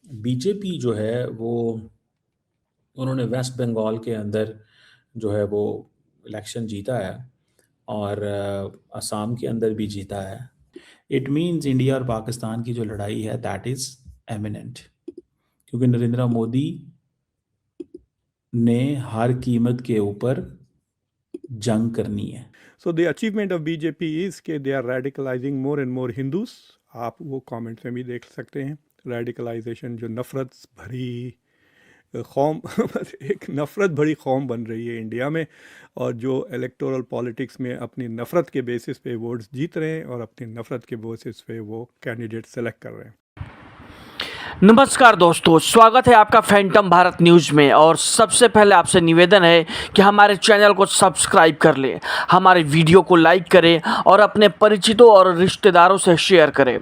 BJP जो है वो उन्होंने वेस्ट बंगाल के अंदर जो है वो इलेक्शन जीता है और असम के अंदर भी जीता है। इट मीन्स इंडिया और पाकिस्तान की जो लड़ाई है दैट इज़ एमिनेंट, क्योंकि नरेंद्र मोदी ने हर कीमत के ऊपर जंग करनी है। So the achievement of BJP is कि they are radicalizing more and more Hindus. आप वो कमेंट्स में भी देख सकते हैं। रेडिकलाइजेशन जो नफ़रत भरी कौम एक नफ़रत भरी कौम बन रही है इंडिया में, और जो इलेक्टोरल पॉलिटिक्स में अपनी नफ़रत के बेसिस पे वोट्स जीत रहे हैं और अपनी नफ़रत के बेसिस पे वो कैंडिडेट सेलेक्ट कर रहे हैं। नमस्कार दोस्तों, स्वागत है आपका फैंटम भारत न्यूज़ में। और सबसे पहले आपसे निवेदन है कि हमारे चैनल को सब्सक्राइब कर लें, हमारे वीडियो को लाइक करें और अपने परिचितों और रिश्तेदारों से शेयर करें,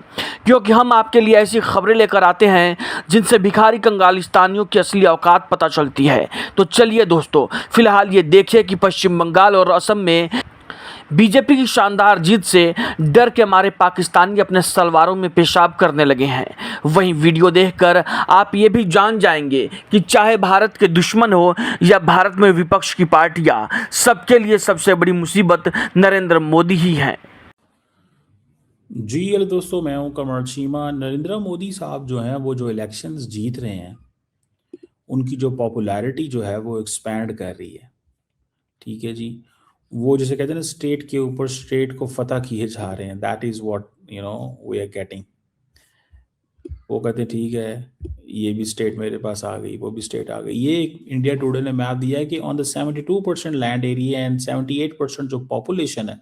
क्योंकि हम आपके लिए ऐसी खबरें लेकर आते हैं जिनसे भिखारी कंगालिस्तानियों की असली औकात पता चलती है। तो चलिए दोस्तों, फिलहाल ये देखिए कि पश्चिम बंगाल और असम में बीजेपी की शानदार जीत से डर के मारे पाकिस्तानी अपने सलवारों में पेशाब करने लगे हैं। वहीं वीडियो देखकर आप ये भी जान जाएंगे कि चाहे भारत के दुश्मन हो या भारत में विपक्ष की पार्टियां, सबके लिए सबसे बड़ी मुसीबत नरेंद्र मोदी ही है। जी हेलो दोस्तों, मैं हूं कमर चीमा। नरेंद्र मोदी साहब जो हैं वो जो इलेक्शंस जीत रहे हैं, उनकी जो पॉपुलैरिटी जो है वो एक्सपैंड कर रही है। ठीक है जी, वो जैसे कहते हैं ना, स्टेट के ऊपर स्टेट को फतह किए जा रहे हैं। That is what we are getting. वो कहते हैं ठीक है, ये भी स्टेट मेरे पास आ गई, वो भी स्टेट आ गई। ये इंडिया टुडे ने मैप दिया है कि on the 72% land area and 78% जो पॉपुलेशन है,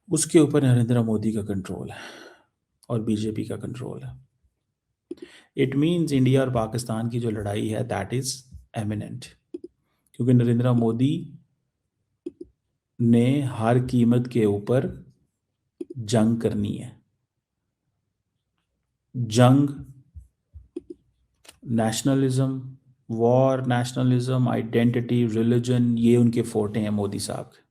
उसके ऊपर नरेंद्र मोदी का कंट्रोल है और बीजेपी का कंट्रोल है। इट मीन्स इंडिया और पाकिस्तान की जो लड़ाई है दैट इज़ एमिनेंट, क्योंकि नरेंद्र मोदी ने हर कीमत के ऊपर जंग करनी है। जंग, nationalism, war, nationalism, identity, religion, ये उनके फोटे हैं मोदी साहब के।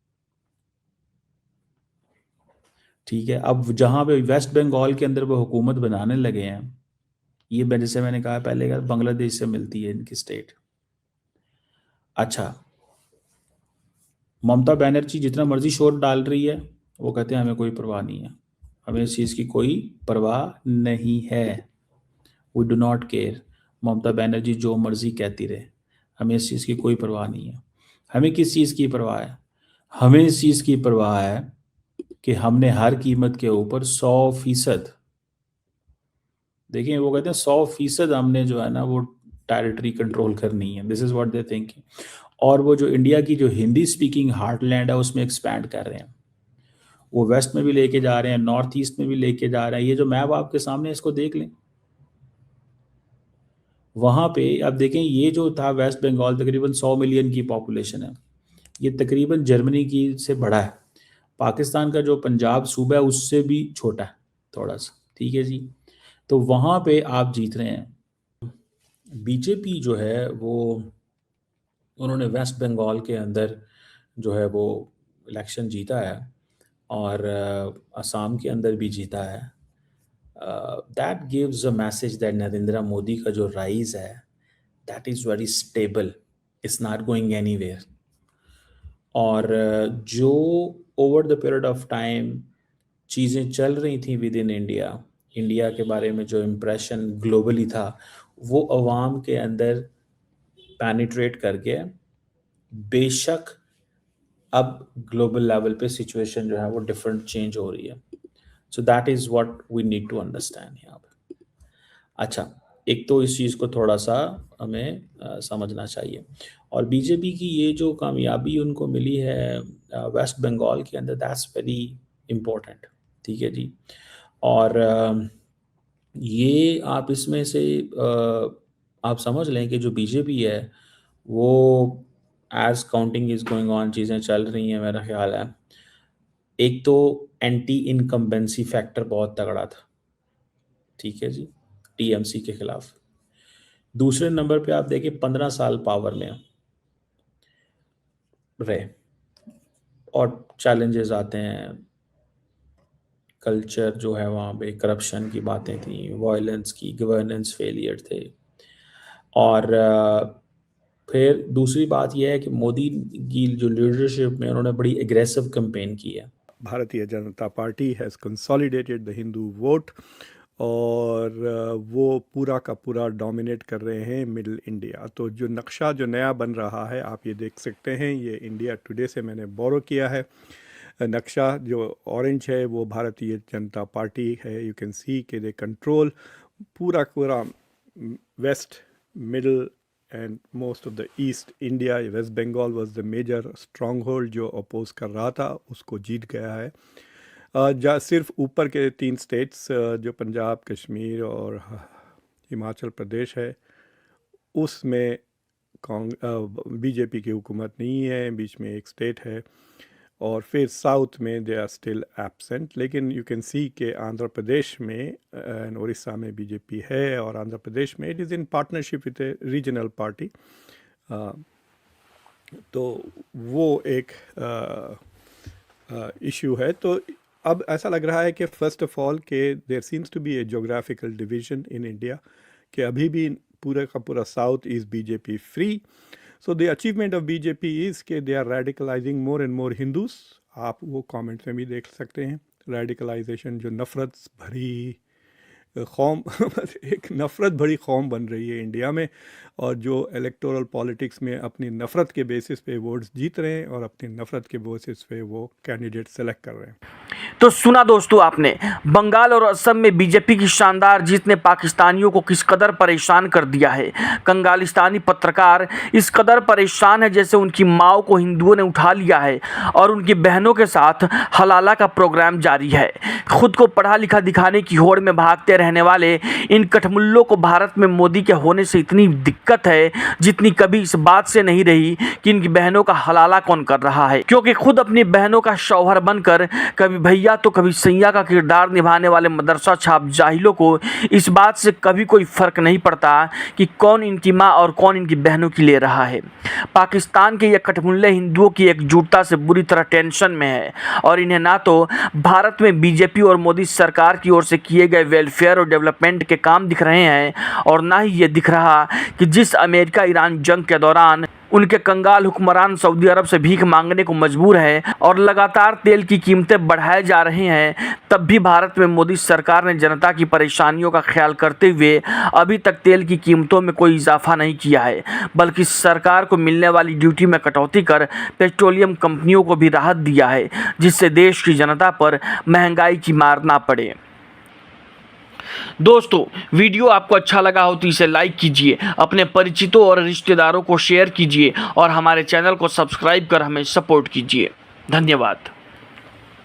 ठीक है, अब जहां पे वेस्ट बंगाल के अंदर वो हुकूमत बनाने लगे हैं, ये जैसे मैंने कहा पहले का, बांग्लादेश से मिलती है इनकी स्टेट। अच्छा, ममता बनर्जी जितना मर्जी शोर डाल रही है, वो कहते हैं हमें कोई परवाह नहीं है, हमें इस चीज़ की कोई परवाह नहीं है। We do not care. Mamata Banerjee जो मर्जी कहती रहे, हमें इस चीज़ की कोई परवाह नहीं है। हमें किस चीज़ की परवाह है? हमें इस चीज़ की परवाह है कि हमने हर कीमत के ऊपर 100%, देखिए वो कहते हैं 100% हमने जो है ना वो टेरिटरी कंट्रोल करनी है। This is what they thinking. और वो जो इंडिया की जो हिंदी स्पीकिंग हार्टलैंड है उसमें एक्सपैंड कर रहे हैं। वो वेस्ट में भी लेके जा रहे हैं, नॉर्थ ईस्ट में भी लेके जा रहे हैं। ये जो मैप आपके सामने है, इसको देख लें। वहाँ पे अब देखें, ये जो था वेस्ट बंगाल, तकरीबन 100 मिलियन की पॉपुलेशन है। ये तकरीबन जर्मनी की से बड़ा है। पाकिस्तान का जो पंजाब सूबा है उससे भी छोटा है थोड़ा सा। ठीक है जी, तो वहाँ पे आप जीत रहे हैं। बीजेपी जो है वो उन्होंने वेस्ट बंगाल के अंदर जो है वो इलेक्शन जीता है और असम के अंदर भी जीता है। That gives a message that Narendra Modi का जो राइज है that is very stable, it's not going anywhere. और जो over the period of time चीज़ें चल रही थी विद इन इंडिया, इंडिया के बारे में जो इम्प्रेशन ग्लोबली था, वो अवाम के अंदर पैनिट्रेट करके बेशक अब ग्लोबल लेवल पे सिचुएशन जो है वो डिफरेंट चेंज हो रही है। So that is what we need to understand यहाँ पे। अच्छा, एक तो इस चीज़ को थोड़ा सा हमें समझना चाहिए। और बीजेपी की ये जो कामयाबी उनको मिली है वेस्ट बंगाल के अंदर, दैट्स वेरी इम्पोर्टेंट। ठीक है जी, और ये आप इसमें से आप समझ लें कि जो बीजेपी है वो as counting is going on, चीज़ें चल रही हैं, मेरा ख्याल है। एक तो एंटी इनकम्बेंसी फैक्टर बहुत तगड़ा था। ठीक है जी, टीएमसी के खिलाफ। दूसरे नंबर पे आप देखिए 15 साल पावर में रहे और चैलेंजेस आते हैं, कल्चर जो है वहाँ पे, करप्शन की बातें थी, वायलेंस की, गवर्नेंस फेलियर थे। और फिर दूसरी बात यह है कि मोदी की जो लीडरशिप में उन्होंने बड़ी एग्रेसिव कैंपेन की है। Bharatiya Janata party has consolidated the Hindu vote और वो पूरा का पूरा डोमिनेट कर रहे हैं मिडिल इंडिया। तो जो नक्शा जो नया बन रहा है आप ये देख सकते हैं, ये इंडिया टुडे से मैंने बोरो किया है। नक्शा जो ऑरेंज है वो भारतीय जनता पार्टी है। यू कैन सी कि दे कंट्रोल पूरा west, middle and most of the east India. West Bengal was the major stronghold जो अपोज कर रहा था, उसको जीत गया है। सिर्फ ऊपर के 3 स्टेट्स जो पंजाब, कश्मीर और हिमाचल प्रदेश है, उसमें बीजेपी की हुकूमत नहीं है, बीच में एक स्टेट है। और फिर साउथ में दे आर स्टिल एब्सेंट। लेकिन यू कैन सी के आंध्र प्रदेश में एंड उड़ीसा में बीजेपी है, और आंध्र प्रदेश में it is in partnership with A regional party. तो वो एक इशू है। तो अब ऐसा लग रहा है कि फर्स्ट ऑफ ऑल के there seems to be a geographical division in India, कि अभी भी पूरा का पूरा south is BJP free. So the achievement of BJP is के they are radicalising more and more Hindus. आप वो कमेंट्स में भी देख सकते हैं। रेडिकलाइजेशन जो नफ़रत भरी कौम एक नफ़रत भरी कौम बन रही है इंडिया में, और जो इलेक्टोरल पॉलिटिक्स में अपनी नफ़रत के बेसिस पे वोट्स जीत रहे हैं और अपनी नफ़रत के बेसिस पे वो कैंडिडेट सेलेक्ट कर रहे हैं। तो सुना दोस्तों आपने, बंगाल और असम में बीजेपी की शानदार जीत ने पाकिस्तानियों को किस कदर परेशान कर दिया है। कंगालिस्तानी पत्रकार इस कदर परेशान है जैसे उनकी माओ को हिंदुओं ने उठा लिया है और उनकी बहनों के साथ हलाला का प्रोग्राम जारी है। खुद को पढ़ा लिखा दिखाने की होड़ में भागते रहने वाले इन कठमुल्लों को भारत में मोदी के होने से इतनी दिक्कत है जितनी कभी इस बात से नहीं रही कि इनकी बहनों का हलाला कौन कर रहा है। क्योंकि खुद अपनी बहनों का शौहर बनकर कभी भैया तो कभी सैया का किरदार निभाने वाले मदरसा छाप जाहिलों को इस बात से कभी कोई फर्क नहीं पड़ता कि कौन इनकी माँ और कौन इनकी बहनों की ले रहा है। पाकिस्तान के ये कठमुल्ले हिंदुओं की एकजुटता से बुरी तरह टेंशन में है और इन्हें ना तो भारत में बीजेपी और मोदी सरकार की ओर से किए गए वेलफेयर और डेवलपमेंट के काम दिख रहे हैं और ना ही ये दिख रहा कि जिस अमेरिका ईरान जंग के दौरान उनके कंगाल हुक्मरान सऊदी अरब से भीख मांगने को मजबूर है और लगातार तेल की कीमतें बढ़ाए जा रहे हैं, तब भी भारत में मोदी सरकार ने जनता की परेशानियों का ख्याल करते हुए अभी तक तेल की कीमतों में कोई इजाफा नहीं किया है, बल्कि सरकार को मिलने वाली ड्यूटी में कटौती कर पेट्रोलियम कंपनियों को भी राहत दिया है, जिससे देश की जनता पर महंगाई की मार ना पड़े। दोस्तों, वीडियो आपको अच्छा लगा हो तो इसे लाइक कीजिए, अपने परिचितों और रिश्तेदारों को शेयर कीजिए और हमारे चैनल को सब्सक्राइब कर हमें सपोर्ट कीजिए। धन्यवाद।